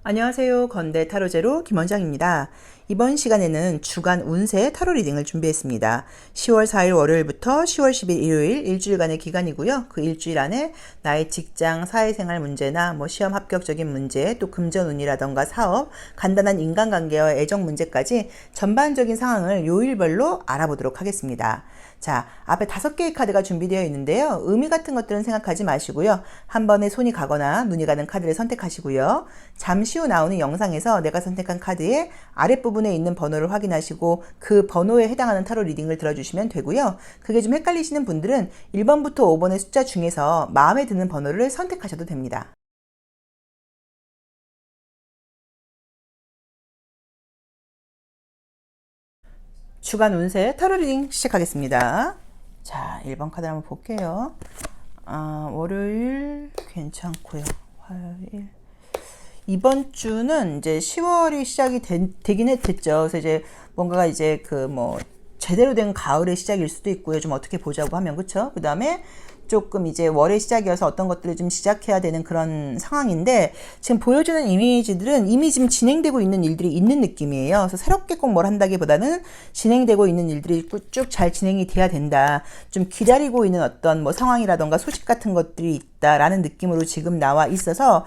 안녕하세요. 건대 타로제로 김원장입니다. 이번 시간에는 주간 운세 타로 리딩을 준비했습니다. 10월 4일 월요일부터 10월 10일 일요일 일주일간의 기간이고요. 그 일주일 안에 나의 직장, 사회생활 문제나 시험 합격적인 문제, 또 금전운이라던가 사업, 간단한 인간관계와 애정 문제까지 전반적인 상황을 요일별로 알아보도록 하겠습니다. 자, 앞에 5개의 카드가 준비되어 있는데요. 의미 같은 것들은 생각하지 마시고요. 한 번에 손이 가거나 눈이 가는 카드를 선택하시고요. 잠시 후 나오는 영상에서 내가 선택한 카드의 아랫부분에 있는 번호를 확인하시고 그 번호에 해당하는 타로 리딩을 들어주시면 되고요. 그게 좀 헷갈리시는 분들은 1번부터 5번의 숫자 중에서 마음에 드는 번호를 선택하셔도 됩니다. 주간 운세 타로 리딩 시작하겠습니다. 자, 1번 카드 한번 볼게요. 월요일 괜찮고요. 화요일. 이번 주는 이제 10월이 시작이 되긴 됐죠. 그래서 이제 뭔가가 이제 제대로 된 가을의 시작일 수도 있고요. 좀 어떻게 보자고 하면, 그쵸? 그 다음에 조금 이제 월의 시작이어서 어떤 것들을 좀 시작해야 되는 그런 상황인데, 지금 보여주는 이미지들은 이미 지금 진행되고 있는 일들이 있는 느낌이에요. 그래서 새롭게 꼭 뭘 한다기보다는 진행되고 있는 일들이 쭉 잘 진행이 돼야 된다. 좀 기다리고 있는 어떤 상황이라던가 소식 같은 것들이 있다라는 느낌으로 지금 나와 있어서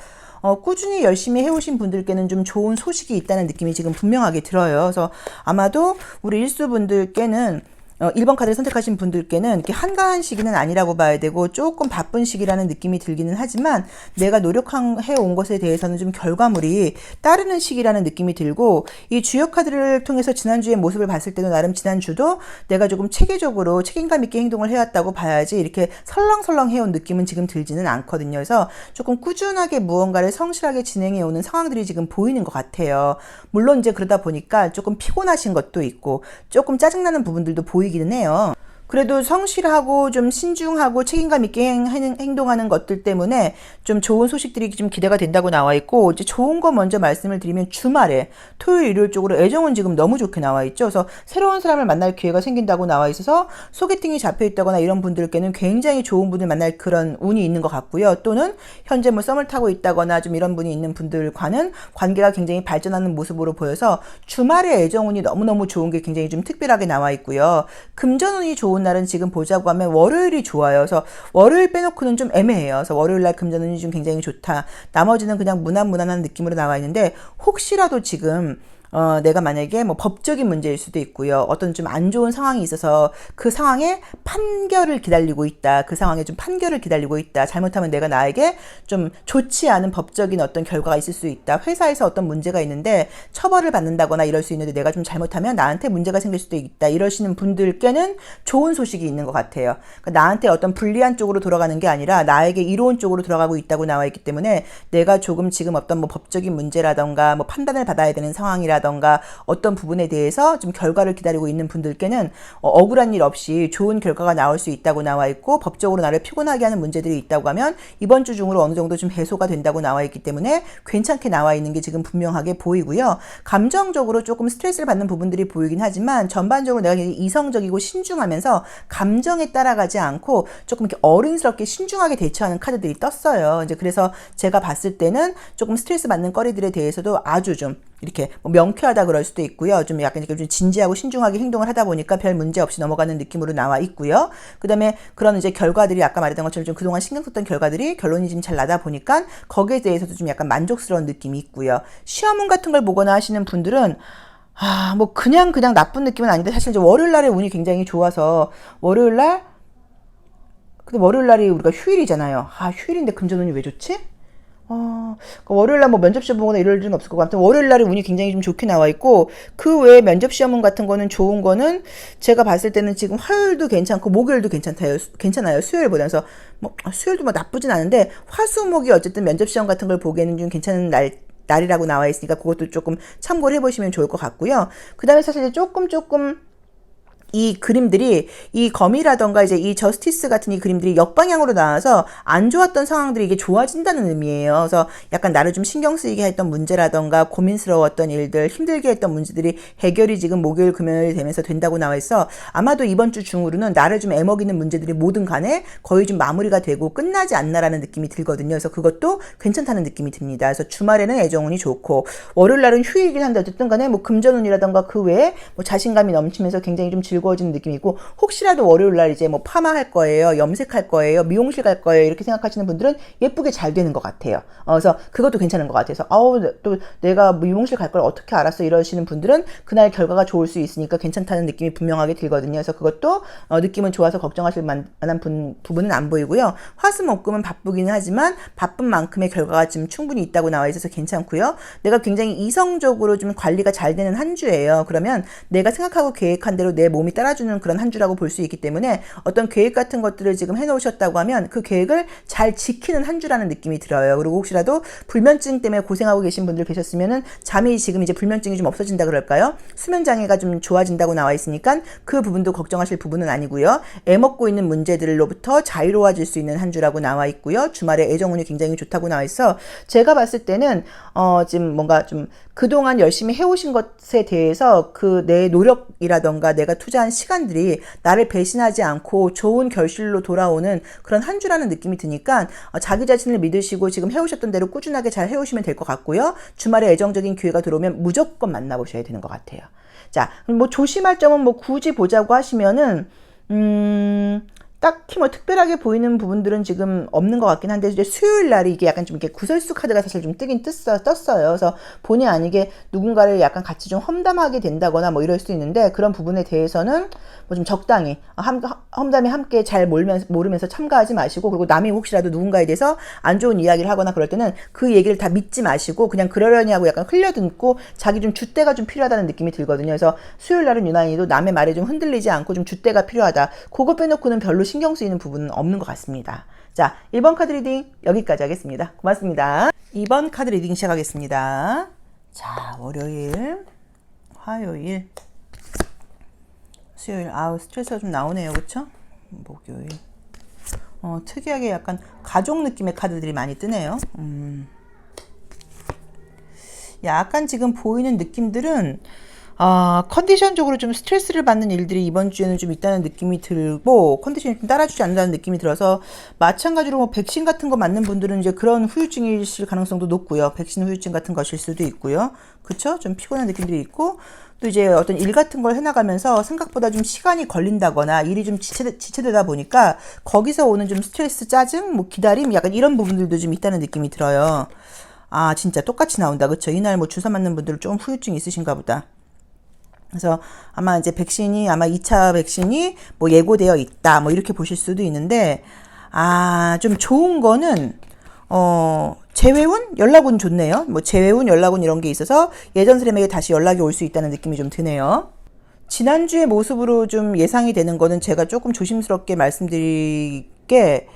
꾸준히 열심히 해오신 분들께는 좀 좋은 소식이 있다는 느낌이 지금 분명하게 들어요. 그래서 아마도 우리 일수분들께는 1번 카드를 선택하신 분들께는 이렇게 한가한 시기는 아니라고 봐야 되고 조금 바쁜 시기라는 느낌이 들기는 하지만 내가 노력해온 것에 대해서는 좀 결과물이 따르는 시기라는 느낌이 들고, 이 주요 카드를 통해서 지난주의 모습을 봤을 때도 나름 지난주도 내가 조금 체계적으로 책임감 있게 행동을 해왔다고 봐야지 이렇게 설렁설렁 해온 느낌은 지금 들지는 않거든요. 그래서 조금 꾸준하게 무언가를 성실하게 진행해오는 상황들이 지금 보이는 것 같아요. 물론 이제 그러다 보니까 조금 피곤하신 것도 있고 조금 짜증나는 부분들도 보이기는 해요. 그래도 성실하고 좀 신중하고 책임감 있게 행동하는 것들 때문에 좀 좋은 소식들이 좀 기대가 된다고 나와 있고, 이제 좋은 거 먼저 말씀을 드리면 주말에 토요일 일요일 쪽으로 애정은 지금 너무 좋게 나와 있죠. 그래서 새로운 사람을 만날 기회가 생긴다고 나와 있어서 소개팅이 잡혀 있다거나 이런 분들께는 굉장히 좋은 분을 만날 그런 운이 있는 것 같고요. 또는 현재 썸을 타고 있다거나 좀 이런 분이 있는 분들과는 관계가 굉장히 발전하는 모습으로 보여서 주말에 애정운이 너무너무 좋은 게 굉장히 좀 특별하게 나와 있고요. 금전운이 좋은 날은 지금 보자고 하면 월요일이 좋아요. 그래서 월요일 빼놓고는 좀 애매해요. 그래서 월요일 날 금전운이 좀 굉장히 좋다. 나머지는 그냥 무난무난한 느낌으로 나와 있는데, 혹시라도 지금 내가 만약에 법적인 문제일 수도 있고요. 어떤 좀 안 좋은 상황이 있어서 그 상황에 판결을 기다리고 있다. 그 상황에 좀 판결을 기다리고 있다. 잘못하면 내가 나에게 좀 좋지 않은 법적인 어떤 결과가 있을 수 있다. 회사에서 어떤 문제가 있는데 처벌을 받는다거나 이럴 수 있는데 내가 좀 잘못하면 나한테 문제가 생길 수도 있다. 이러시는 분들께는 좋은 소식이 있는 것 같아요. 그러니까 나한테 어떤 불리한 쪽으로 돌아가는 게 아니라 나에게 이로운 쪽으로 돌아가고 있다고 나와 있기 때문에 내가 조금 지금 어떤 법적인 문제라던가 판단을 받아야 되는 상황이라던가 어떤 부분에 대해서 좀 결과를 기다리고 있는 분들께는 억울한 일 없이 좋은 결과가 나올 수 있다고 나와 있고, 법적으로 나를 피곤하게 하는 문제들이 있다고 하면 이번 주 중으로 어느 정도 좀 해소가 된다고 나와 있기 때문에 괜찮게 나와 있는 게 지금 분명하게 보이고요. 감정적으로 조금 스트레스를 받는 부분들이 보이긴 하지만 전반적으로 내가 이성적이고 신중하면서 감정에 따라가지 않고 조금 이렇게 어른스럽게 신중하게 대처하는 카드들이 떴어요. 이제 그래서 제가 봤을 때는 조금 스트레스 받는 거리들에 대해서도 아주 좀 이렇게 명쾌하다 그럴 수도 있고요. 좀 약간 좀 진지하고 신중하게 행동을 하다 보니까 별 문제 없이 넘어가는 느낌으로 나와 있고요. 그 다음에 그런 이제 결과들이 아까 말했던 것처럼 좀 그동안 신경 썼던 결과들이 결론이 좀 잘 나다 보니까 거기에 대해서도 좀 약간 만족스러운 느낌이 있고요. 시험운 같은 걸 보거나 하시는 분들은 그냥 나쁜 느낌은 아닌데, 사실 이제 월요일 날의 운이 굉장히 좋아서 근데 월요일 날이 우리가 휴일이잖아요. 휴일인데 금전운이 왜 좋지? 월요일날 면접 시험 보거나 이럴 일은 없을 것 같아요. 월요일날에 운이 굉장히 좀 좋게 나와 있고, 그 외에 면접 시험 같은 거는 좋은 거는 제가 봤을 때는 지금 화요일도 괜찮고 목요일도 괜찮아요. 수요일보다. 그래서 수요일도 나쁘진 않은데 화수목이 어쨌든 면접 시험 같은 걸 보기에는 좀 괜찮은 날이라고 나와 있으니까 그것도 조금 참고를 해보시면 좋을 것 같고요. 그 다음에 사실 조금 이 그림들이 이 거미라던가 이제 이 저스티스 같은 이 그림들이 역방향으로 나와서 안 좋았던 상황들이 이게 좋아진다는 의미예요. 그래서 약간 나를 좀 신경 쓰이게 했던 문제라던가 고민스러웠던 일들, 힘들게 했던 문제들이 해결이 지금 목요일 금요일 되면서 된다고 나와 있어. 아마도 이번 주 중으로는 나를 좀 애먹이는 문제들이 뭐든 간에 거의 좀 마무리가 되고 끝나지 않나라는 느낌이 들거든요. 그래서 그것도 괜찮다는 느낌이 듭니다. 그래서 주말에는 애정운이 좋고 월요일 날은 휴일이긴 한데 어쨌든 간에 뭐 금전운이라던가 그 외에 뭐 자신감이 넘치면서 굉장히 좀 즐거워지는 느낌이 있고, 혹시라도 월요일 날 이제 뭐 파마할 거예요, 염색할 거예요, 미용실 갈 거예요 이렇게 생각하시는 분들은 예쁘게 잘 되는 것 같아요. 그래서 그것도 괜찮은 것 같아서 또 내가 미용실 갈 걸 어떻게 알았어 이러시는 분들은 그날 결과가 좋을 수 있으니까 괜찮다는 느낌이 분명하게 들거든요. 그래서 그것도 느낌은 좋아서 걱정하실 만한 부분은 안 보이고요. 화수목금은 바쁘기는 하지만 바쁜 만큼의 결과가 지금 충분히 있다고 나와 있어서 괜찮고요. 내가 굉장히 이성적으로 좀 관리가 잘 되는 한 주예요. 그러면 내가 생각하고 계획한 대로 내 몸이 따라주는 그런 한 주라고 볼 수 있기 때문에 어떤 계획 같은 것들을 지금 해놓으셨다고 하면 그 계획을 잘 지키는 한 주라는 느낌이 들어요. 그리고 혹시라도 불면증 때문에 고생하고 계신 분들 계셨으면은 잠이 지금 이제 불면증이 좀 없어진다 그럴까요? 수면 장애가 좀 좋아진다고 나와 있으니까 그 부분도 걱정하실 부분은 아니고요. 애먹고 있는 문제들로부터 자유로워질 수 있는 한 주라고 나와 있고요. 주말에 애정운이 굉장히 좋다고 나와 있어. 제가 봤을 때는 지금 뭔가 좀 그동안 열심히 해오신 것에 대해서 그 내 노력이라던가 내가 투자한 시간들이 나를 배신하지 않고 좋은 결실로 돌아오는 그런 한 주라는 느낌이 드니까 자기 자신을 믿으시고 지금 해오셨던 대로 꾸준하게 잘 해오시면 될 것 같고요. 주말에 애정적인 기회가 들어오면 무조건 만나보셔야 되는 것 같아요. 자, 뭐 조심할 점은 뭐 굳이 보자고 하시면은 딱히 뭐 특별하게 보이는 부분들은 지금 없는 것 같긴 한데, 이제 수요일 날이 이게 약간 좀 이렇게 구설수 카드가 사실 좀 떴어요. 그래서 본의 아니게 누군가를 약간 같이 좀 험담하게 된다거나 뭐 이럴 수 있는데, 그런 부분에 대해서는 뭐 좀 적당히 험담에 함께 잘 모르면서 참가하지 마시고, 그리고 남이 혹시라도 누군가에 대해서 안 좋은 이야기를 하거나 그럴 때는 그 얘기를 다 믿지 마시고 그냥 그러려니 하고 약간 흘려듣고 자기 좀 줏대가 좀 필요하다는 느낌이 들거든요. 그래서 수요일 날은 유난히도 남의 말에 좀 흔들리지 않고 좀 줏대가 필요하다. 그거 빼놓고는 별로 신경 쓰이는 부분은 없는 것 같습니다. 자, 1번 카드 리딩 여기까지 하겠습니다. 고맙습니다. 2번 카드 리딩 시작하겠습니다. 자, 월요일, 화요일, 수요일. 스트레스가 좀 나오네요. 그쵸? 목요일. 특이하게 약간 가족 느낌의 카드들이 많이 뜨네요. 약간 지금 보이는 느낌들은 컨디션적으로 좀 스트레스를 받는 일들이 이번 주에는 좀 있다는 느낌이 들고, 컨디션이 좀 따라주지 않는다는 느낌이 들어서, 마찬가지로 뭐 백신 같은 거 맞는 분들은 이제 그런 후유증이실 가능성도 높고요. 백신 후유증 같은 것일 수도 있고요. 그쵸? 좀 피곤한 느낌들이 있고, 또 이제 어떤 일 같은 걸 해나가면서 생각보다 좀 시간이 걸린다거나 일이 좀 지체되다 보니까 거기서 오는 좀 스트레스, 짜증, 뭐 기다림, 약간 이런 부분들도 좀 있다는 느낌이 들어요. 진짜 똑같이 나온다. 그쵸? 이날 뭐 주사 맞는 분들은 좀 후유증이 있으신가 보다. 그래서 아마 이제 백신이, 아마 2차 백신이 뭐 예고되어 있다, 뭐 이렇게 보실 수도 있는데, 좀 좋은 거는, 재회운? 연락운 좋네요. 뭐 재회운, 연락운 이런 게 있어서 예전 사람에게 다시 연락이 올 수 있다는 느낌이 좀 드네요. 지난주의 모습으로 좀 예상이 되는 거는 제가 조금 조심스럽게 말씀드릴게,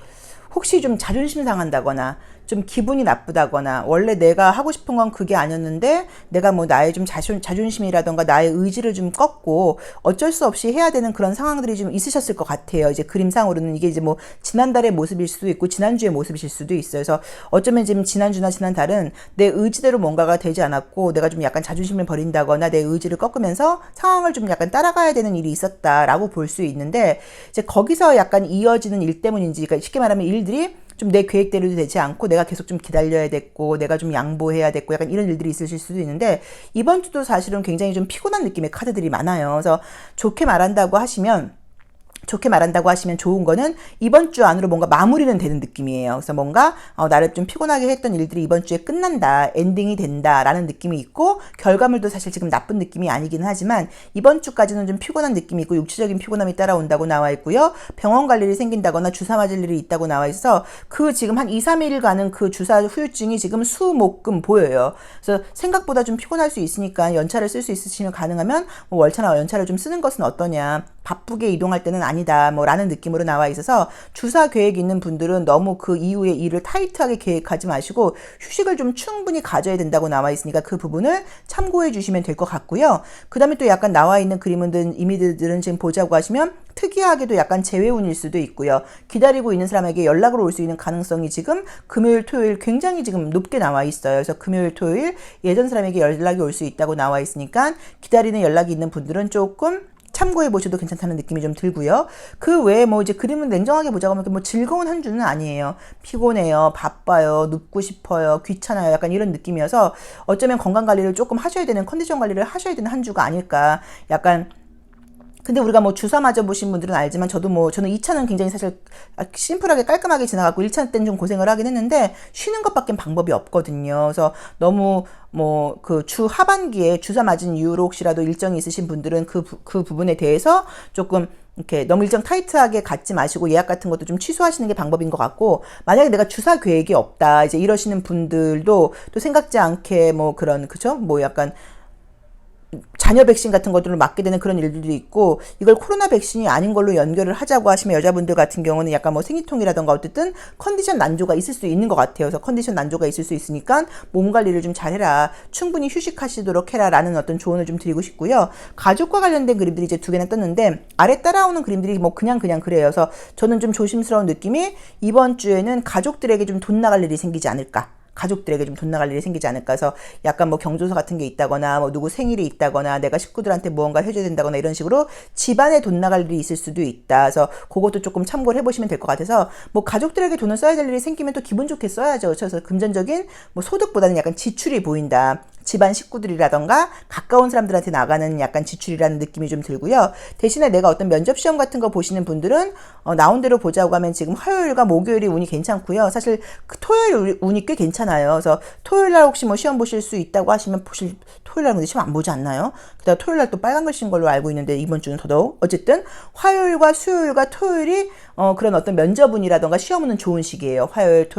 혹시 좀 자존심 상한다거나 좀 기분이 나쁘다거나, 원래 내가 하고 싶은 건 그게 아니었는데 내가 뭐 나의 좀 자존심이라던가 나의 의지를 좀 꺾고 어쩔 수 없이 해야 되는 그런 상황들이 좀 있으셨을 것 같아요. 이제 그림상으로는 이게 이제 뭐 지난달의 모습일 수도 있고 지난주의 모습이실 수도 있어요. 그래서 어쩌면 지금 지난주나 지난달은 내 의지대로 뭔가가 되지 않았고 내가 좀 약간 자존심을 버린다거나 내 의지를 꺾으면서 상황을 좀 약간 따라가야 되는 일이 있었다라고 볼 수 있는데, 이제 거기서 약간 이어지는 일 때문인지, 그러니까 쉽게 말하면 일들이 좀 내 계획대로도 되지 않고 내가 계속 좀 기다려야 됐고 내가 좀 양보해야 됐고 약간 이런 일들이 있으실 수도 있는데, 이번 주도 사실은 굉장히 좀 피곤한 느낌의 카드들이 많아요. 그래서 좋게 말한다고 하시면 좋은 거는 이번 주 안으로 뭔가 마무리는 되는 느낌이에요. 그래서 뭔가 나를 좀 피곤하게 했던 일들이 이번 주에 끝난다, 엔딩이 된다라는 느낌이 있고, 결과물도 사실 지금 나쁜 느낌이 아니긴 하지만 이번 주까지는 좀 피곤한 느낌이 있고 육체적인 피곤함이 따라온다고 나와 있고요. 병원 갈 일이 생긴다거나 주사 맞을 일이 있다고 나와 있어서 그 지금 한 2, 3일 가는 그 주사 후유증이 지금 수, 목, 금 보여요. 그래서 생각보다 좀 피곤할 수 있으니까 연차를 쓸 수 있으시면 가능하면 뭐 월차나 연차를 좀 쓰는 것은 어떠냐. 바쁘게 이동할 때는 아니다 뭐 라는 느낌으로 나와 있어서 주사 계획 있는 분들은 너무 그 이후에 일을 타이트하게 계획하지 마시고 휴식을 좀 충분히 가져야 된다고 나와 있으니까 그 부분을 참고해 주시면 될 것 같고요. 그 다음에 또 약간 나와 있는 그림은 이미들은 지금 보자고 하시면 특이하게도 약간 재회운일 수도 있고요. 기다리고 있는 사람에게 연락으로 올 수 있는 가능성이 지금 금요일, 토요일 굉장히 지금 높게 나와 있어요. 그래서 금요일, 토요일 예전 사람에게 연락이 올 수 있다고 나와 있으니까 기다리는 연락이 있는 분들은 조금 참고해 보셔도 괜찮다는 느낌이 좀 들고요. 그 외에 뭐 이제 그림은 냉정하게 보자고 하면 뭐 즐거운 한 주는 아니에요. 피곤해요, 바빠요, 눕고 싶어요, 귀찮아요. 약간 이런 느낌이어서 어쩌면 건강 관리를 조금 하셔야 되는 컨디션 관리를 하셔야 되는 한 주가 아닐까. 약간 근데 우리가 뭐 주사 맞아보신 분들은 알지만 저는 2차는 굉장히 사실 심플하게 깔끔하게 지나갔고 1차 때는 좀 고생을 하긴 했는데 쉬는 것밖엔 방법이 없거든요. 그래서 너무 뭐 그 주 하반기에 주사 맞은 이후로 혹시라도 일정이 있으신 분들은 그 부분에 대해서 조금 이렇게 너무 일정 타이트하게 갖지 마시고 예약 같은 것도 좀 취소하시는 게 방법인 것 같고, 만약에 내가 주사 계획이 없다 이제 이러시는 분들도 또 생각지 않게 뭐 그런 그죠? 뭐 약간 자녀 백신 같은 것들을 맞게 되는 그런 일들도 있고, 이걸 코로나 백신이 아닌 걸로 연결을 하자고 하시면 여자분들 같은 경우는 약간 뭐 생리통이라던가 어쨌든 컨디션 난조가 있을 수 있는 것 같아요. 그래서 컨디션 난조가 있을 수 있으니까 몸 관리를 좀 잘해라, 충분히 휴식하시도록 해라 라는 어떤 조언을 좀 드리고 싶고요. 가족과 관련된 그림들이 이제 2개나 떴는데 아래 따라오는 그림들이 뭐 그냥 그래요. 그래서 저는 좀 조심스러운 느낌이 이번 주에는 가족들에게 좀 돈 나갈 일이 생기지 않을까, 가족들에게 좀 돈 나갈 일이 생기지 않을까 해서 약간 뭐 경조사 같은 게 있다거나 뭐 누구 생일이 있다거나 내가 식구들한테 무언가 해줘야 된다거나 이런 식으로 집안에 돈 나갈 일이 있을 수도 있다. 그래서 그것도 조금 참고를 해보시면 될 것 같아서, 뭐 가족들에게 돈을 써야 될 일이 생기면 또 기분 좋게 써야죠. 그래서 금전적인 뭐 소득보다는 약간 지출이 보인다. 집안 식구들이라던가 가까운 사람들한테 나가는 약간 지출이라는 느낌이 좀 들고요. 대신에 내가 어떤 면접 시험 같은 거 보시는 분들은 나온 대로 보자고 하면 지금 화요일과 목요일이 운이 괜찮고요. 사실 그 토요일 운이 꽤 괜찮아요. 그래서 토요일 날 혹시 뭐 시험 보실 수 있다고 하시면 토요일 날 근데 시험 안 보지 않나요? 그다음 토요일 날 또 빨간 글씨인 걸로 알고 있는데 이번 주는 더더욱 어쨌든 화요일과 수요일과 토요일이 그런 어떤 면접운이라던가 시험운은 좋은 시기예요. 화요일,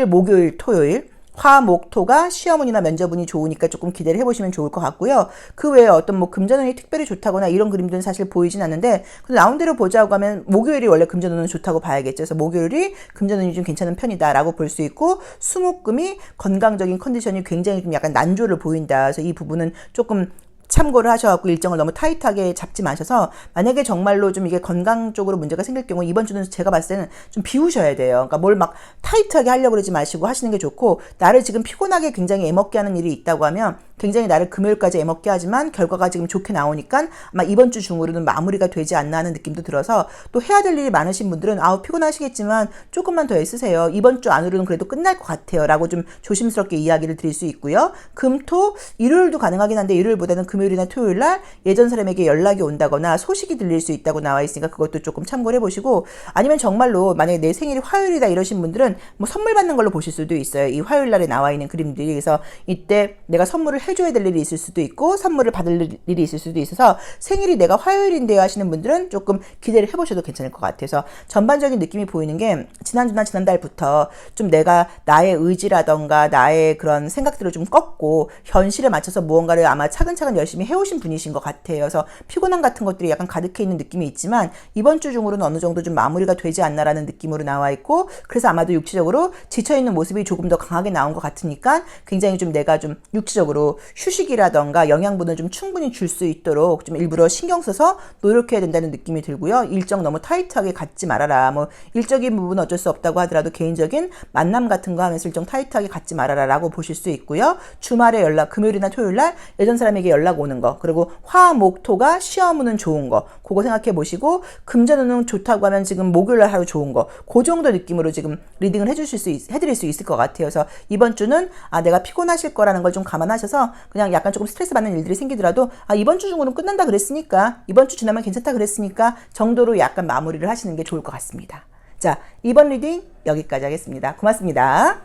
목요일, 토요일. 화, 목, 토가 시험운이나 면접운이 좋으니까 조금 기대를 해보시면 좋을 것 같고요. 그 외에 어떤 뭐 금전운이 특별히 좋다거나 이런 그림들은 사실 보이진 않는데, 근데 나온 대로 보자고 하면 목요일이 원래 금전운은 좋다고 봐야겠죠. 그래서 목요일이 금전운이 좀 괜찮은 편이다라고 볼 수 있고, 수목금이 건강적인 컨디션이 굉장히 좀 약간 난조를 보인다. 그래서 이 부분은 조금 참고를 하셔갖고 일정을 너무 타이트하게 잡지 마셔서, 만약에 정말로 좀 이게 건강 쪽으로 문제가 생길 경우 이번 주는 제가 봤을 때는 좀 비우셔야 돼요. 그러니까 뭘 막 타이트하게 하려고 그러지 마시고 하시는 게 좋고, 나를 지금 피곤하게 굉장히 애먹게 하는 일이 있다고 하면 굉장히 나를 금요일까지 애먹게 하지만 결과가 지금 좋게 나오니까 아마 이번 주 중으로는 마무리가 되지 않나 하는 느낌도 들어서, 또 해야 될 일이 많으신 분들은 피곤하시겠지만 조금만 더 애쓰세요. 이번 주 안으로는 그래도 끝날 것 같아요 라고 좀 조심스럽게 이야기를 드릴 수 있고요. 금, 토, 일요일도 가능하긴 한데 일요일보다는 금요일이나 토요일날 예전 사람에게 연락이 온다거나 소식이 들릴 수 있다고 나와 있으니까 그것도 조금 참고를 해보시고, 아니면 정말로 만약에 내 생일이 화요일이다 이러신 분들은 뭐 선물 받는 걸로 보실 수도 있어요. 이 화요일날에 나와 있는 그림들이. 그래서 이때 내가 선물을 해줘야 될 일이 있을 수도 있고 선물을 받을 일이 있을 수도 있어서, 생일이 내가 화요일인데요 하시는 분들은 조금 기대를 해보셔도 괜찮을 것 같아서, 전반적인 느낌이 보이는 게 지난달부터 좀 내가 나의 의지라던가 나의 그런 생각들을 좀 꺾고 현실에 맞춰서 무언가를 아마 차근차근 열심히 해오신 분이신 것 같아요. 그래서 피곤함 같은 것들이 약간 가득해 있는 느낌이 있지만 이번 주 중으로는 어느 정도 좀 마무리가 되지 않나라는 느낌으로 나와 있고, 그래서 아마도 육체적으로 지쳐있는 모습이 조금 더 강하게 나온 것 같으니까 굉장히 좀 내가 좀 육체적으로 휴식이라던가 영양분을 좀 충분히 줄 수 있도록 좀 일부러 신경 써서 노력해야 된다는 느낌이 들고요. 일정 너무 타이트하게 갖지 말아라. 뭐 일적인 부분은 어쩔 수 없다고 하더라도 개인적인 만남 같은 거 하면서 일정 타이트하게 갖지 말아라 라고 보실 수 있고요. 주말에 금요일이나 토요일날 예전 사람에게 연락 오는 거, 그리고 화, 목, 토가 시험운은 좋은 거, 그거 생각해 보시고, 금전운은 좋다고 하면 지금 목요일날 하루 좋은 거, 그 정도 느낌으로 지금 리딩을 해드릴 수 있을 것 같아요. 그래서 이번 주는 내가 피곤하실 거라는 걸 좀 감안하셔서 그냥 약간 조금 스트레스 받는 일들이 생기더라도 이번 주 중으로는 끝난다 그랬으니까, 이번 주 지나면 괜찮다 그랬으니까 정도로 약간 마무리를 하시는 게 좋을 것 같습니다. 자, 이번 리딩 여기까지 하겠습니다. 고맙습니다.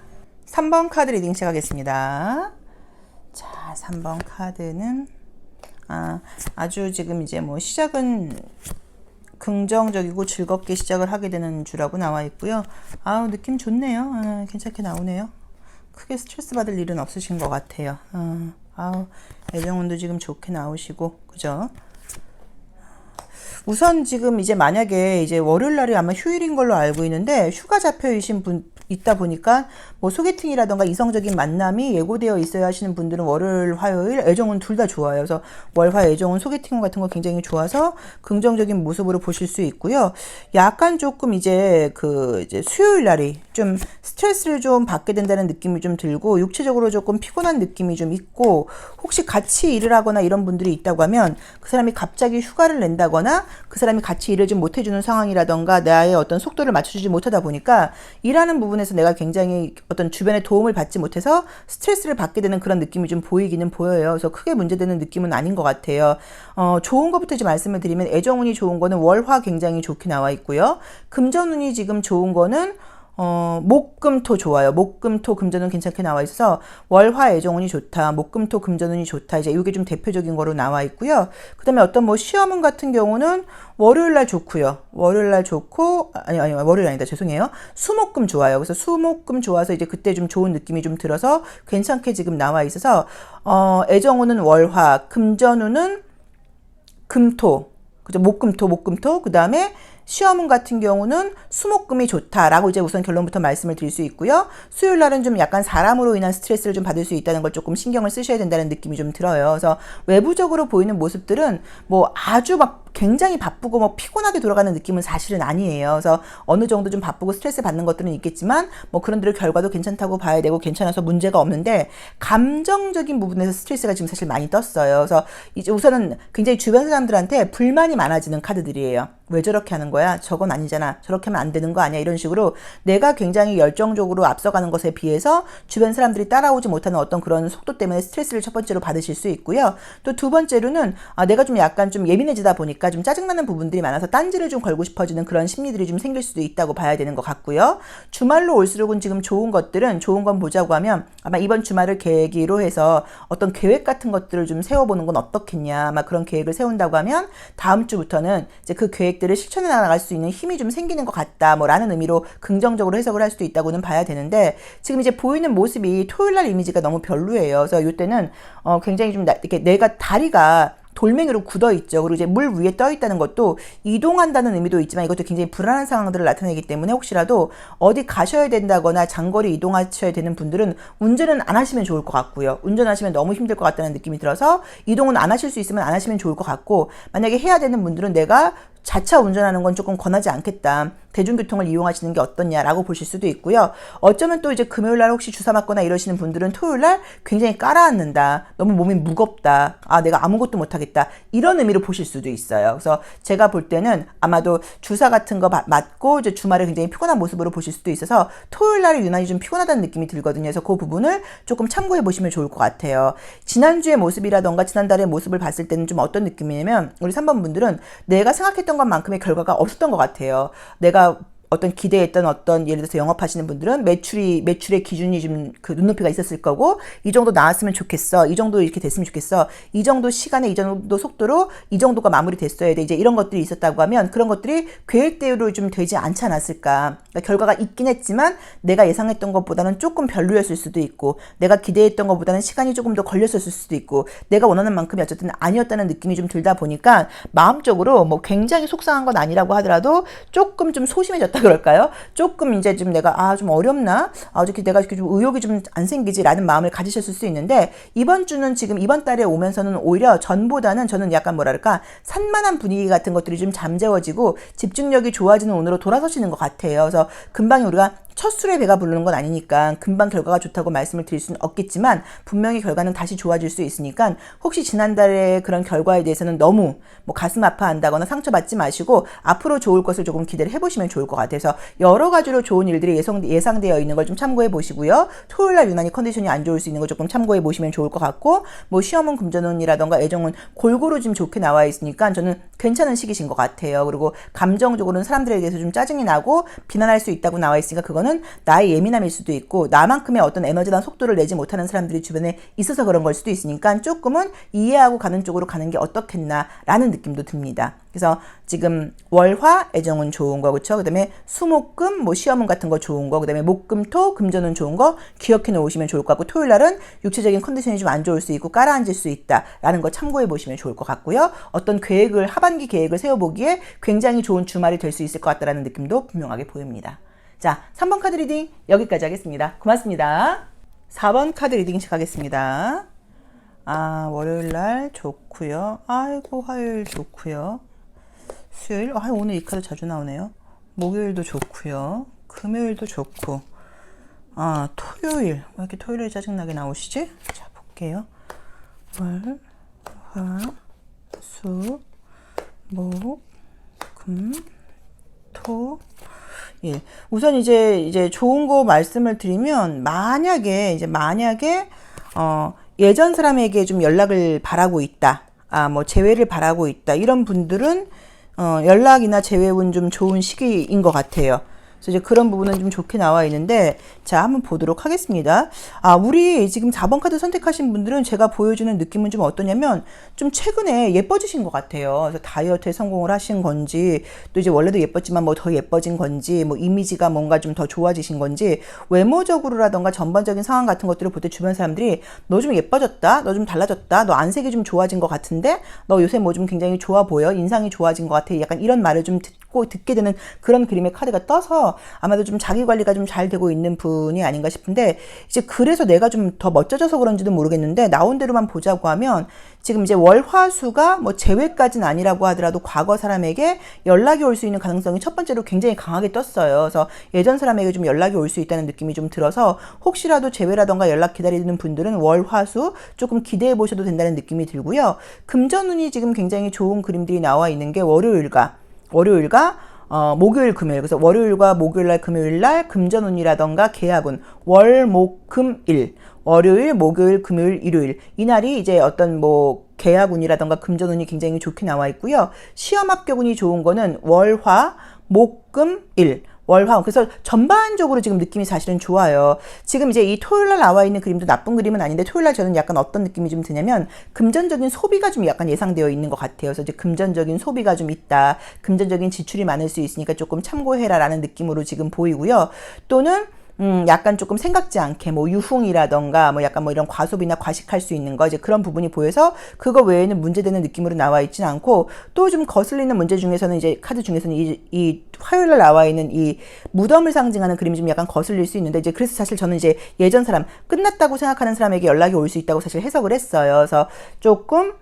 3번 카드 리딩 시작하겠습니다. 자, 3번 카드는 아주 지금 이제 뭐 시작은 긍정적이고 즐겁게 시작을 하게 되는 주라고 나와 있고요. 느낌 좋네요. 괜찮게 나오네요. 크게 스트레스 받을 일은 없으신 것 같아요. 애정운도 지금 좋게 나오시고, 그죠? 우선 지금 이제 만약에 이제 월요일 날이 아마 휴일인 걸로 알고 있는데 휴가 잡혀 계신 분 있다 보니까 뭐 소개팅이라던가 이성적인 만남이 예고되어 있어야 하시는 분들은 월요일, 화요일 애정은 둘 다 좋아요. 그래서 월화 애정은 소개팅 같은 거 굉장히 좋아서 긍정적인 모습으로 보실 수 있고요. 약간 조금 이제 이제 수요일 날이 좀 스트레스를 좀 받게 된다는 느낌이 좀 들고 육체적으로 조금 피곤한 느낌이 좀 있고 혹시 같이 일을 하거나 이런 분들이 있다고 하면 그 사람이 갑자기 휴가를 낸다거나 그 사람이 같이 일을 좀 못해주는 상황이라던가 나의 어떤 속도를 맞춰주지 못하다 보니까 일하는 부분에서 내가 굉장히 어떤 주변의 도움을 받지 못해서 스트레스를 받게 되는 그런 느낌이 좀 보이기는 보여요. 그래서 크게 문제되는 느낌은 아닌 것 같아요. 좋은 것부터 이제 말씀을 드리면 애정운이 좋은 거는 월화 굉장히 좋게 나와 있고요. 금전운이 지금 좋은 거는 목금토 좋아요. 목금토 금전운 괜찮게 나와 있어서 월화 애정운이 좋다. 목금토 금전운이 좋다. 이제 이게 좀 대표적인 거로 나와 있고요. 그 다음에 어떤 뭐 시험운 같은 경우는 월요일 날 좋고요. 월요일 날 좋고 아니 월요일 아니다. 죄송해요. 수목금 좋아요. 그래서 수목금 좋아서 이제 그때 좀 좋은 느낌이 좀 들어서 괜찮게 지금 나와 있어서 애정운은 월화, 금전운은 금토. 그죠? 목금토. 그 다음에 시험운 같은 경우는 수목금이 좋다라고 이제 우선 결론부터 말씀을 드릴 수 있고요. 수요일 날은 좀 약간 사람으로 인한 스트레스를 좀 받을 수 있다는 걸 조금 신경을 쓰셔야 된다는 느낌이 좀 들어요. 그래서 외부적으로 보이는 모습들은 뭐 아주 막 굉장히 바쁘고 뭐 피곤하게 돌아가는 느낌은 사실은 아니에요. 그래서 어느 정도 좀 바쁘고 스트레스 받는 것들은 있겠지만 뭐 그런들의 결과도 괜찮다고 봐야 되고 괜찮아서 문제가 없는데 감정적인 부분에서 스트레스가 지금 사실 많이 떴어요. 그래서 이제 우선은 굉장히 주변 사람들한테 불만이 많아지는 카드들이에요. 왜 저렇게 하는 거야? 저건 아니잖아. 저렇게 하면 안 되는 거 아니야? 이런 식으로 내가 굉장히 열정적으로 앞서가는 것에 비해서 주변 사람들이 따라오지 못하는 어떤 그런 속도 때문에 스트레스를 첫 번째로 받으실 수 있고요. 또 두 번째로는 내가 좀 약간 좀 예민해지다 보니까 좀 짜증나는 부분들이 많아서 딴지를 좀 걸고 싶어지는 그런 심리들이 좀 생길 수도 있다고 봐야 되는 것 같고요. 주말로 올수록은 지금 좋은 건 보자고 하면 아마 이번 주말을 계기로 해서 어떤 계획 같은 것들을 좀 세워보는 건 어떻겠냐. 아마 그런 계획을 세운다고 하면 다음 주부터는 이제 그 계획들을 실천해 나갈 수 있는 힘이 좀 생기는 것 같다. 뭐 라는 의미로 긍정적으로 해석을 할 수도 있다고는 봐야 되는데 지금 이제 보이는 모습이 토요일 날 이미지가 너무 별로예요. 그래서 이때는 굉장히 좀 이렇게 내가 다리가 돌멩이로 굳어 있죠. 그리고 이제 물 위에 떠 있다는 것도 이동한다는 의미도 있지만 이것도 굉장히 불안한 상황들을 나타내기 때문에 혹시라도 어디 가셔야 된다거나 장거리 이동하셔야 되는 분들은 운전은 안 하시면 좋을 것 같고요. 운전하시면 너무 힘들 것 같다는 느낌이 들어서 이동은 안 하실 수 있으면 안 하시면 좋을 것 같고 만약에 해야 되는 분들은 내가 자차 운전하는 건 조금 권하지 않겠다. 대중교통을 이용하시는 게 어떻냐라고 보실 수도 있고요. 어쩌면 또 이제 금요일 날 혹시 주사 맞거나 이러시는 분들은 토요일 날 굉장히 깔아앉는다. 너무 몸이 무겁다. 내가 아무것도 못하겠다. 이런 의미로 보실 수도 있어요. 그래서 제가 볼 때는 아마도 주사 같은 거 맞고 이제 주말에 굉장히 피곤한 모습으로 보실 수도 있어서 토요일 날이 유난히 좀 피곤하다는 느낌이 들거든요. 그래서 그 부분을 조금 참고해 보시면 좋을 것 같아요. 지난주의 모습이라던가 지난달의 모습을 봤을 때는 좀 어떤 느낌이냐면 우리 3번 분들은 내가 생각했던 것만큼의 결과가 없었던 것 같아요. 내가 어떤 기대했던 어떤 예를 들어서 영업하시는 분들은 매출의 기준이 좀 그 눈높이가 있었을 거고 이 정도 나왔으면 좋겠어. 이 정도 이렇게 됐으면 좋겠어. 이 정도 시간에 이 정도 속도로 이 정도가 마무리됐어야 돼. 이제 이런 것들이 있었다고 하면 그런 것들이 계획대로 좀 되지 않지 않았을까. 그러니까 결과가 있긴 했지만 내가 예상했던 것보다는 조금 별로였을 수도 있고 내가 기대했던 것보다는 시간이 조금 더 걸렸을 수도 있고 내가 원하는 만큼이 어쨌든 아니었다는 느낌이 좀 들다 보니까 마음적으로 뭐 굉장히 속상한 건 아니라고 하더라도 조금 좀 소심해졌다 그럴까요? 조금 이제 좀 내가 좀 어렵나? 어저께 내가 이렇게 좀 의욕이 좀 안 생기지라는 마음을 가지셨을 수 있는데 이번 주는 지금 이번 달에 오면서는 오히려 전보다는 저는 약간 뭐랄까 산만한 분위기 같은 것들이 좀 잠재워지고 집중력이 좋아지는 운으로 돌아서시는 것 같아요. 그래서 금방 우리가 첫 술에 배가 부르는 건 아니니까 금방 결과가 좋다고 말씀을 드릴 수는 없겠지만 분명히 결과는 다시 좋아질 수 있으니까 혹시 지난달의 그런 결과에 대해서는 너무 뭐 가슴 아파한다거나 상처받지 마시고 앞으로 좋을 것을 조금 기대를 해보시면 좋을 것 같아서 여러 가지로 좋은 일들이 예상되어 있는 걸 좀 참고해 보시고요. 토요일날 유난히 컨디션이 안 좋을 수 있는 거 조금 참고해 보시면 좋을 것 같고 뭐 시험은 금전운이라던가 애정은 골고루 좀 좋게 나와 있으니까 저는 괜찮은 시기신 것 같아요. 그리고 감정적으로는 사람들에 대해서 좀 짜증이 나고 비난할 수 있다고 나와 있으니까 그건 거는 나의 예민함일 수도 있고 나만큼의 어떤 에너지나 속도를 내지 못하는 사람들이 주변에 있어서 그런 걸 수도 있으니까 조금은 이해하고 가는 쪽으로 가는 게 어떻겠나라는 느낌도 듭니다. 그래서 지금 월화 애정은 좋은 거, 그렇죠? 그다음에 수목금 뭐 시험운 같은 거 좋은 거, 그다음에 목금토 금전운 좋은 거 기억해 놓으시면 좋을 것 같고, 토요일 날은 육체적인 컨디션이 좀 안 좋을 수 있고 깔아앉을 수 있다라는 거 참고해 보시면 좋을 것 같고요. 어떤 계획을 하반기 계획을 세워보기에 굉장히 좋은 주말이 될 수 있을 것 같다라는 느낌도 분명하게 보입니다. 자, 3번 카드 리딩 여기까지 하겠습니다. 고맙습니다. 4번 카드 리딩 시작하겠습니다. 월요일 날 좋고요. 아이고, 화요일 좋고요. 수요일, 오늘 이 카드 자주 나오네요. 목요일도 좋고요. 금요일도 좋고. 토요일, 왜 이렇게 토요일에 짜증나게 나오시지? 자, 볼게요. 월, 화, 수, 목, 금, 토, 일. 우선 이제 좋은 거 말씀을 드리면, 만약에 예전 사람에게 좀 연락을 바라고 있다. 뭐 재회를 바라고 있다. 이런 분들은 연락이나 재회운 좀 좋은 시기인 것 같아요. 그래서 이제 그런 부분은 좀 좋게 나와 있는데, 자, 한번 보도록 하겠습니다. 우리 지금 4번 카드 선택하신 분들은 제가 보여주는 느낌은 좀 어떠냐면, 좀 최근에 예뻐지신 것 같아요. 그래서 다이어트에 성공을 하신 건지, 또 이제 원래도 예뻤지만 뭐 더 예뻐진 건지, 뭐 이미지가 뭔가 좀 더 좋아지신 건지, 외모적으로라던가 전반적인 상황 같은 것들을 볼 때 주변 사람들이 너 좀 예뻐졌다, 너 좀 달라졌다, 너 안색이 좀 좋아진 것 같은데, 너 요새 뭐 좀 굉장히 좋아 보여, 인상이 좋아진 것 같아, 약간 이런 말을 좀 듣게 되는 그런 그림의 카드가 떠서 아마도 좀 자기 관리가 좀 잘 되고 있는 분이 아닌가 싶은데, 이제 그래서 내가 좀 더 멋져져서 그런지도 모르겠는데, 나온 대로만 보자고 하면 지금 이제 월화수가 뭐 재회까지는 아니라고 하더라도 과거 사람에게 연락이 올 수 있는 가능성이 첫 번째로 굉장히 강하게 떴어요. 그래서 예전 사람에게 좀 연락이 올 수 있다는 느낌이 좀 들어서, 혹시라도 재회라던가 연락 기다리는 분들은 월화수 조금 기대해 보셔도 된다는 느낌이 들고요. 금전운이 지금 굉장히 좋은 그림들이 나와 있는 게 월요일과 목요일, 금요일. 그래서 월요일과 목요일날, 금요일날 금전운이라던가 계약운, 월, 목, 금, 일. 월요일, 목요일, 금요일, 일요일. 이날이 이제 어떤 뭐 계약운이라던가 금전운이 굉장히 좋게 나와 있고요. 시험 합격운이 좋은 거는 월, 화, 목, 금, 일. 월화. 그래서 전반적으로 지금 느낌이 사실은 좋아요. 지금 이제 이 토요일날 나와 있는 그림도 나쁜 그림은 아닌데, 토요일날 저는 약간 어떤 느낌이 좀 드냐면, 금전적인 소비가 좀 약간 예상되어 있는 것 같아요. 그래서 이제 금전적인 소비가 좀 있다. 금전적인 지출이 많을 수 있으니까 조금 참고해라 라는 느낌으로 지금 보이고요. 또는 약간 조금 생각지 않게 뭐 유흥이라던가 뭐 약간 뭐 이런 과소비나 과식할 수 있는 거, 이제 그런 부분이 보여서 그거 외에는 문제되는 느낌으로 나와 있진 않고, 또 좀 거슬리는 문제 중에서는 이제 카드 중에서는 이 화요일날 나와 있는 이 무덤을 상징하는 그림이 좀 약간 거슬릴 수 있는데, 이제 그래서 사실 저는 이제 예전 사람, 끝났다고 생각하는 사람에게 연락이 올 수 있다고 사실 해석을 했어요. 그래서 조금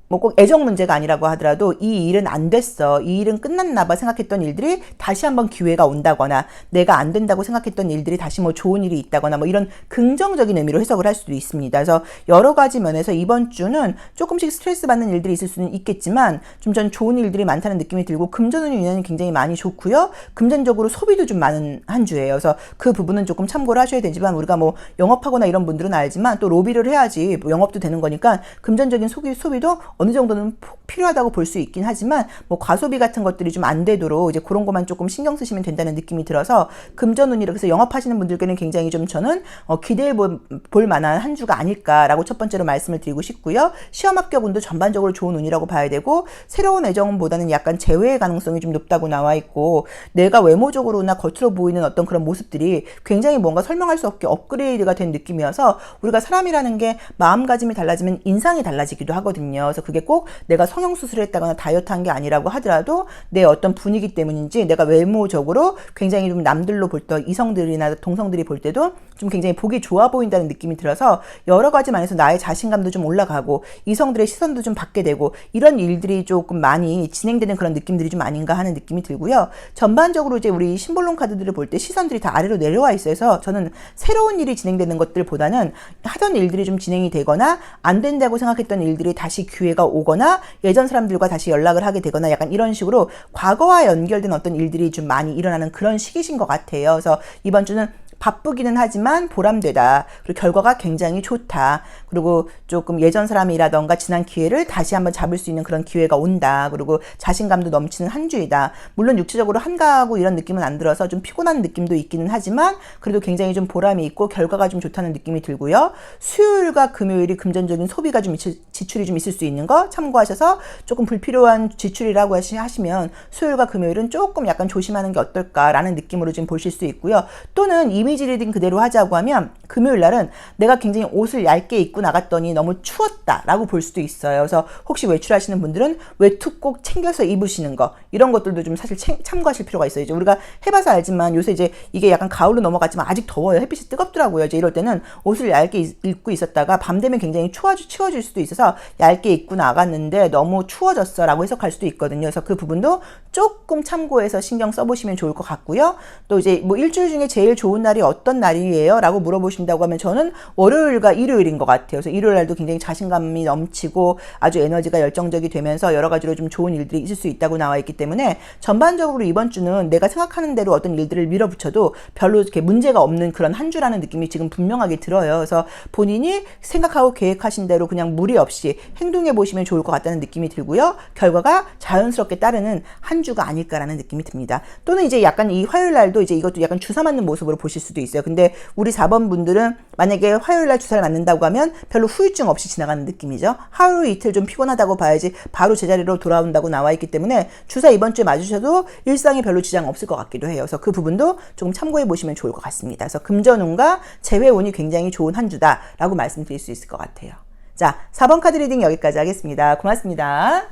뭐 꼭 애정 문제가 아니라고 하더라도 이 일은 안 됐어, 이 일은 끝났나 봐 생각했던 일들이 다시 한번 기회가 온다거나, 내가 안 된다고 생각했던 일들이 다시 뭐 좋은 일이 있다거나, 뭐 이런 긍정적인 의미로 해석을 할 수도 있습니다. 그래서 여러 가지 면에서 이번 주는 조금씩 스트레스 받는 일들이 있을 수는 있겠지만 좀 전 좋은 일들이 많다는 느낌이 들고, 금전운이 유난히 굉장히 많이 좋고요. 금전적으로 소비도 좀 많은 한 주예요. 그래서 그 부분은 조금 참고를 하셔야 되지만, 우리가 뭐 영업하거나 이런 분들은 알지만 또 로비를 해야지 뭐 영업도 되는 거니까 금전적인 소비도 어느 정도는 필요하다고 볼 수 있긴 하지만, 뭐 과소비 같은 것들이 좀 안 되도록 이제 그런 것만 조금 신경 쓰시면 된다는 느낌이 들어서, 금전운이라 그래서 영업하시는 분들께는 굉장히 좀 저는 기대해 볼 만한 한 주가 아닐까라고 첫 번째로 말씀을 드리고 싶고요. 시험 합격운도 전반적으로 좋은 운이라고 봐야 되고, 새로운 애정운보다는 약간 재회의 가능성이 좀 높다고 나와 있고, 내가 외모적으로나 겉으로 보이는 어떤 그런 모습들이 굉장히 뭔가 설명할 수 없게 업그레이드가 된 느낌이어서, 우리가 사람이라는 게 마음가짐이 달라지면 인상이 달라지기도 하거든요. 그래서 그게 꼭 내가 성형수술을 했다거나 다이어트 한 게 아니라고 하더라도 내 어떤 분위기 때문인지, 내가 외모적으로 굉장히 좀 남들로 볼 때, 이성들이나 동성들이 볼 때도 좀 굉장히 보기 좋아 보인다는 느낌이 들어서, 여러 가지 면에서 나의 자신감도 좀 올라가고 이성들의 시선도 좀 받게 되고, 이런 일들이 조금 많이 진행되는 그런 느낌들이 좀 아닌가 하는 느낌이 들고요. 전반적으로 이제 우리 심볼론 카드들을 볼 때 시선들이 다 아래로 내려와 있어서, 저는 새로운 일이 진행되는 것들보다는 하던 일들이 좀 진행이 되거나, 안 된다고 생각했던 일들이 다시 기회가 오거나, 예전 사람들과 다시 연락을 하게 되거나, 약간 이런 식으로 과거와 연결된 어떤 일들이 좀 많이 일어나는 그런 시기신 것 같아요. 그래서 이번 주는 바쁘기는 하지만 보람되다. 그리고 결과가 굉장히 좋다. 그리고 조금 예전 사람이라던가 지난 기회를 다시 한번 잡을 수 있는 그런 기회가 온다. 그리고 자신감도 넘치는 한 주이다. 물론 육체적으로 한가하고 이런 느낌은 안 들어서 좀 피곤한 느낌도 있기는 하지만 그래도 굉장히 좀 보람이 있고 결과가 좀 좋다는 느낌이 들고요. 수요일과 금요일이 금전적인 소비가 좀 지출이 좀 있을 수 있는 거 참고하셔서 조금 불필요한 지출이라고 하시면 수요일과 금요일은 조금 약간 조심하는 게 어떨까라는 느낌으로 지금 보실 수 있고요. 또는 이미지 리딩 그대로 하자고 하면 금요일 날은 내가 굉장히 옷을 얇게 입고 나갔더니 너무 추웠다라고 볼 수도 있어요. 그래서 혹시 외출하시는 분들은 외투 꼭 챙겨서 입으시는 거 이런 것들도 좀 사실 참고하실 필요가 있어요. 이제 우리가 해봐서 알지만 요새 이제 이게 약간 가을로 넘어갔지만 아직 더워요. 햇빛이 뜨겁더라고요. 이제 이럴 때는 옷을 얇게 입고 있었다가 밤 되면 굉장히 치워질 수도 있어서 얇게 입고 나갔는데 너무 추워졌어 라고 해석할 수도 있거든요. 그래서 그 부분도 조금 참고해서 신경 써보시면 좋을 것 같고요. 또 이제 뭐 일주일 중에 제일 좋은 날이 어떤 날이에요? 라고 물어보신다고 하면 저는 월요일과 일요일인 것 같아요. 그래서 일요일 날도 굉장히 자신감이 넘치고 아주 에너지가 열정적이 되면서 여러 가지로 좀 좋은 일들이 있을 수 있다고 나와 있기 때문에 전반적으로 이번 주는 내가 생각하는 대로 어떤 일들을 밀어붙여도 별로 이렇게 문제가 없는 그런 한 주라는 느낌이 지금 분명하게 들어요. 그래서 본인이 생각하고 계획하신 대로 그냥 무리 없이 행동해 보시면 좋을 것 같다는 느낌이 들고요. 결과가 자연스럽게 따르는 한 주가 아닐까라는 느낌이 듭니다. 또는 이제 약간 이 화요일 날도 이제 이것도 약간 주사 맞는 모습으로 보실 수도 있어요. 근데 우리 4번 분들은 만약에 화요일 날 주사를 맞는다고 하면 별로 후유증 없이 지나가는 느낌이죠. 하루 이틀 좀 피곤하다고 봐야지 바로 제자리로 돌아온다고 나와 있기 때문에 주사 이번 주에 맞으셔도 일상에 별로 지장 없을 것 같기도 해요. 그래서 그 부분도 조금 참고해 보시면 좋을 것 같습니다. 그래서 금전운과 재회운이 굉장히 좋은 한 주다라고 말씀드릴 수 있을 것 같아요. 자, 4번 카드 리딩 여기까지 하겠습니다. 고맙습니다.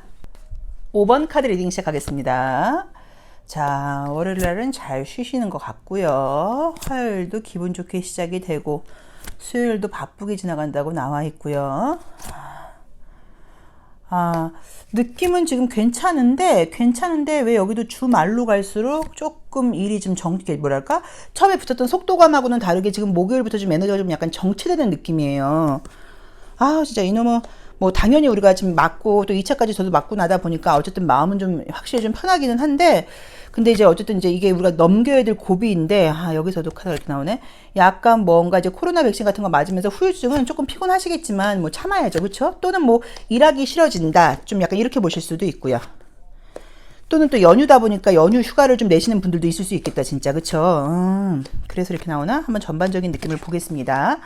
5번 카드 리딩 시작하겠습니다. 자, 월요일 날은 잘 쉬시는 것 같고요. 화요일도 기분 좋게 시작이 되고 수요일도 바쁘게 지나간다고 나와 있고요. 느낌은 지금 괜찮은데 왜 여기도 주말로 갈수록 조금 일이 좀 뭐랄까? 처음에 붙었던 속도감하고는 다르게 지금 목요일부터 좀 에너지가 좀 약간 정체되는 느낌이에요. 진짜 이놈은 뭐 당연히 우리가 지금 맞고 또 2차까지 저도 맞고 나다 보니까 어쨌든 마음은 좀 확실히 좀 편하기는 한데 근데 이제 어쨌든 이제 이게 우리가 넘겨야 될 고비인데 여기서도 카드가 이렇게 나오네. 약간 뭔가 이제 코로나 백신 같은 거 맞으면서 후유증은 조금 피곤하시겠지만 뭐 참아야죠. 그렇죠? 또는 뭐 일하기 싫어진다. 좀 약간 이렇게 보실 수도 있고요. 또는 또 연휴다 보니까 연휴 휴가를 좀 내시는 분들도 있을 수 있겠다. 진짜. 그렇죠? 그래서 이렇게 나오나? 한번 전반적인 느낌을 보겠습니다.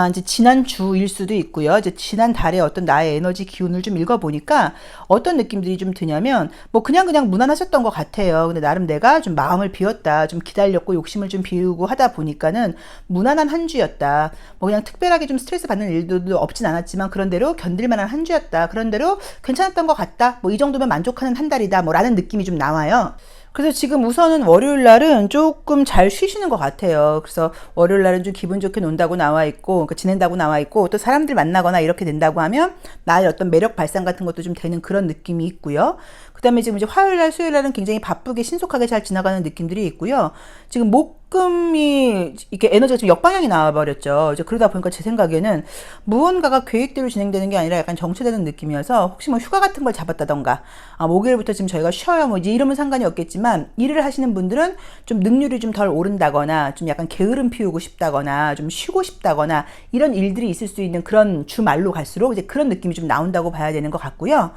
이제 지난 주일 수도 있고요. 이제 지난 달에 어떤 나의 에너지 기운을 좀 읽어보니까 어떤 느낌들이 좀 드냐면 뭐 그냥 무난하셨던 것 같아요. 근데 나름 내가 좀 마음을 비웠다. 좀 기다렸고 욕심을 좀 비우고 하다 보니까는 무난한 한 주였다. 뭐 그냥 특별하게 좀 스트레스 받는 일도 없진 않았지만 그런대로 견딜만한 한 주였다. 그런대로 괜찮았던 것 같다. 뭐 이 정도면 만족하는 한 달이다. 뭐 라는 느낌이 좀 나와요. 그래서 지금 우선은 월요일 날은 조금 잘 쉬시는 것 같아요. 그래서 월요일 날은 좀 기분 좋게 논다고 나와 있고, 그러니까 지낸다고 나와 있고, 또 사람들 만나거나 이렇게 된다고 하면 나의 어떤 매력 발산 같은 것도 좀 되는 그런 느낌이 있고요. 그 다음에 지금 이제 화요일 날, 수요일 날은 굉장히 바쁘게 신속하게 잘 지나가는 느낌들이 있고요. 지금 목금이 이렇게 에너지가 좀 역방향이 나와버렸죠. 이제 그러다 보니까 제 생각에는 무언가가 계획대로 진행되는 게 아니라 약간 정체되는 느낌이어서 혹시 뭐 휴가 같은 걸 잡았다던가, 목요일부터 지금 저희가 쉬어요. 뭐 이제 이러면 상관이 없겠지만 일을 하시는 분들은 좀 능률이 좀 덜 오른다거나 좀 약간 게으름 피우고 싶다거나 좀 쉬고 싶다거나 이런 일들이 있을 수 있는 그런 주말로 갈수록 이제 그런 느낌이 좀 나온다고 봐야 되는 것 같고요.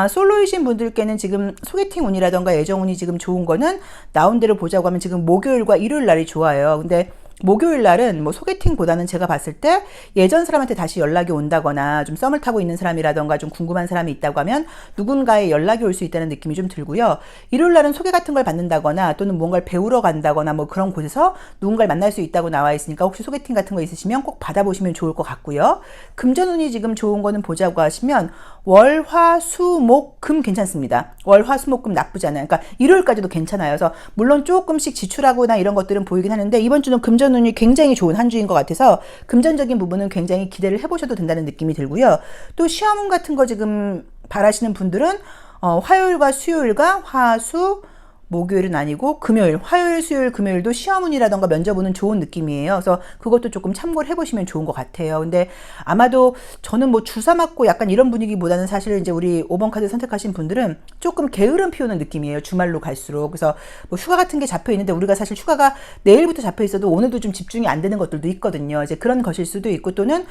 솔로이신 분들께는 지금 소개팅 운이라던가 애정 운이 지금 좋은 거는 나온 대로 보자고 하면 지금 목요일과 일요일 날이 좋아요. 근데 목요일 날은 뭐 소개팅보다는 제가 봤을 때 예전 사람한테 다시 연락이 온다거나 좀 썸을 타고 있는 사람이라던가 좀 궁금한 사람이 있다고 하면 누군가의 연락이 올 수 있다는 느낌이 좀 들고요. 일요일 날은 소개 같은 걸 받는다거나 또는 뭔가를 배우러 간다거나 뭐 그런 곳에서 누군가를 만날 수 있다고 나와 있으니까 혹시 소개팅 같은 거 있으시면 꼭 받아보시면 좋을 것 같고요. 금전운이 지금 좋은 거는 보자고 하시면 월, 화, 수, 목, 금 괜찮습니다. 월, 화, 수, 목, 금 나쁘지 않아요. 그러니까 일요일까지도 괜찮아요. 그래서 물론 조금씩 지출하거나 이런 것들은 보이긴 하는데 이번 주는 금전운이 굉장히 좋은 한 주인 것 같아서 금전적인 부분은 굉장히 기대를 해보셔도 된다는 느낌이 들고요. 또 시험운 같은 거 지금 바라시는 분들은 화요일과 수요일과 화, 수, 목요일은 아니고 금요일, 화요일, 수요일, 금요일도 시험운이라던가 면접운은 좋은 느낌이에요. 그래서 그것도 조금 참고를 해보시면 좋은 것 같아요. 근데 아마도 저는 뭐 주사 맞고 약간 이런 분위기보다는 사실 이제 우리 5번 카드 선택하신 분들은 조금 게으름 피우는 느낌이에요. 주말로 갈수록. 그래서 뭐 휴가 같은 게 잡혀 있는데 우리가 사실 휴가가 내일부터 잡혀 있어도 오늘도 좀 집중이 안 되는 것들도 있거든요. 이제 그런 것일 수도 있고 또는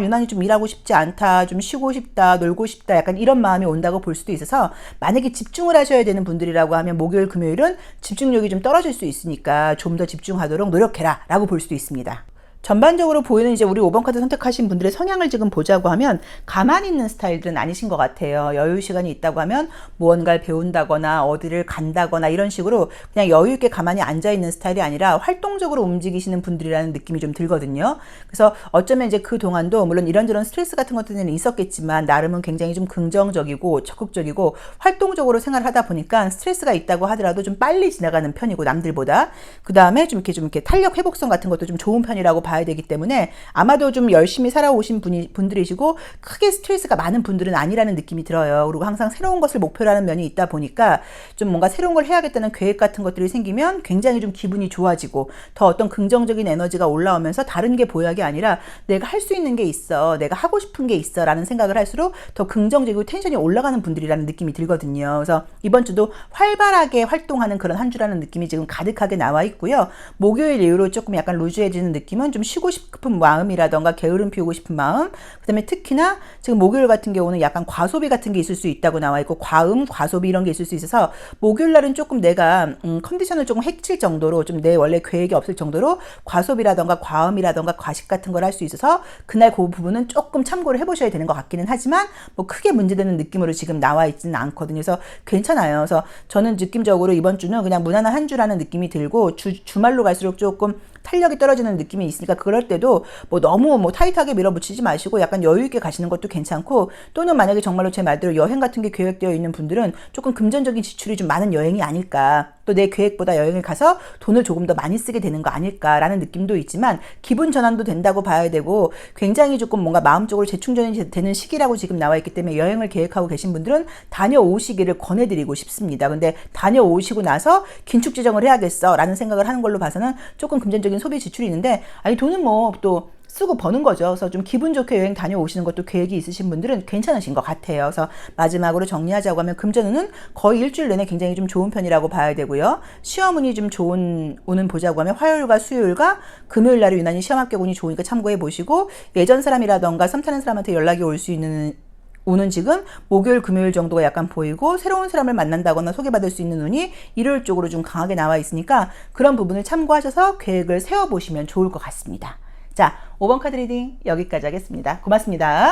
유난히 좀 일하고 싶지 않다, 좀 쉬고 싶다, 놀고 싶다, 약간 이런 마음이 온다고 볼 수도 있어서 만약에 집중을 하셔야 되는 분들이라고 하면 목요일, 금요일은 집중력이 좀 떨어질 수 있으니까 좀 더 집중하도록 노력해라 라고 볼 수도 있습니다. 전반적으로 보이는 이제 우리 5번 카드 선택하신 분들의 성향을 지금 보자고 하면 가만히 있는 스타일들은 아니신 것 같아요. 여유 시간이 있다고 하면 무언가를 배운다거나 어디를 간다거나 이런 식으로 그냥 여유 있게 가만히 앉아 있는 스타일이 아니라 활동적으로 움직이시는 분들이라는 느낌이 좀 들거든요. 그래서 어쩌면 이제 그 동안도 물론 이런저런 스트레스 같은 것들은 있었겠지만 나름은 굉장히 좀 긍정적이고 적극적이고 활동적으로 생활을 하다 보니까 스트레스가 있다고 하더라도 좀 빨리 지나가는 편이고 남들보다 그 다음에 좀 이렇게 탄력 회복성 같은 것도 좀 좋은 편이라고 봐야 되기 때문에 아마도 좀 열심히 살아오신 분들이시고 크게 스트레스가 많은 분들은 아니라는 느낌이 들어요. 그리고 항상 새로운 것을 목표로 하는 면이 있다 보니까 좀 뭔가 새로운 걸 해야겠다는 계획 같은 것들이 생기면 굉장히 좀 기분이 좋아지고 더 어떤 긍정적인 에너지가 올라오면서 다른 게 보약이 아니라 내가 할 수 있는 게 있어, 내가 하고 싶은 게 있어 라는 생각을 할수록 더 긍정적이고 텐션이 올라가는 분들이라는 느낌이 들거든요. 그래서 이번 주도 활발하게 활동하는 그런 한 주라는 느낌이 지금 가득하게 나와 있고요. 목요일 이후로 조금 약간 루즈해지는 느낌은 좀 쉬고 싶은 마음이라던가 게으름 피우고 싶은 마음, 그 다음에 특히나 지금 목요일 같은 경우는 약간 과소비 같은 게 있을 수 있다고 나와 있고 과소비 이런 게 있을 수 있어서 목요일 날은 조금 내가 컨디션을 조금 해칠 정도로 좀 내 원래 계획이 없을 정도로 과소비라던가 과음이라던가 과식 같은 걸 할 수 있어서 그날 그 부분은 조금 참고를 해보셔야 되는 것 같기는 하지만 뭐 크게 문제되는 느낌으로 지금 나와 있지는 않거든요. 그래서 괜찮아요. 그래서 저는 느낌적으로 이번 주는 그냥 무난한 한 주라는 느낌이 들고 주말로 갈수록 조금 탄력이 떨어지는 느낌이 있으니까 그럴 때도 뭐 너무 뭐 타이트하게 밀어붙이지 마시고 약간 여유 있게 가시는 것도 괜찮고 또는 만약에 정말로 제 말대로 여행 같은 게 계획되어 있는 분들은 조금 금전적인 지출이 좀 많은 여행이 아닐까, 또 내 계획보다 여행을 가서 돈을 조금 더 많이 쓰게 되는 거 아닐까라는 느낌도 있지만 기분 전환도 된다고 봐야 되고 굉장히 조금 뭔가 마음적으로 재충전이 되는 시기라고 지금 나와 있기 때문에 여행을 계획하고 계신 분들은 다녀오시기를 권해드리고 싶습니다. 근데 다녀오시고 나서 긴축 재정을 해야겠어 라는 생각을 하는 걸로 봐서는 조금 금전적인 소비 지출이 있는데 아니 돈은 뭐 또 쓰고 버는 거죠. 그래서 좀 기분 좋게 여행 다녀오시는 것도 계획이 있으신 분들은 괜찮으신 것 같아요. 그래서 마지막으로 정리하자고 하면 금전운은 거의 일주일 내내 굉장히 좀 좋은 편이라고 봐야 되고요. 시험운이 좀 좋은 운은 보자고 하면 화요일과 수요일과 금요일 날이 유난히 시험 합격운이 좋으니까 참고해 보시고 예전 사람이라던가 썸 타는 사람한테 연락이 올 수 있는 운은 지금 목요일, 금요일 정도가 약간 보이고 새로운 사람을 만난다거나 소개받을 수 있는 운이 일요일 쪽으로 좀 강하게 나와 있으니까 그런 부분을 참고하셔서 계획을 세워보시면 좋을 것 같습니다. 자, 5번 카드 리딩 여기까지 하겠습니다. 고맙습니다.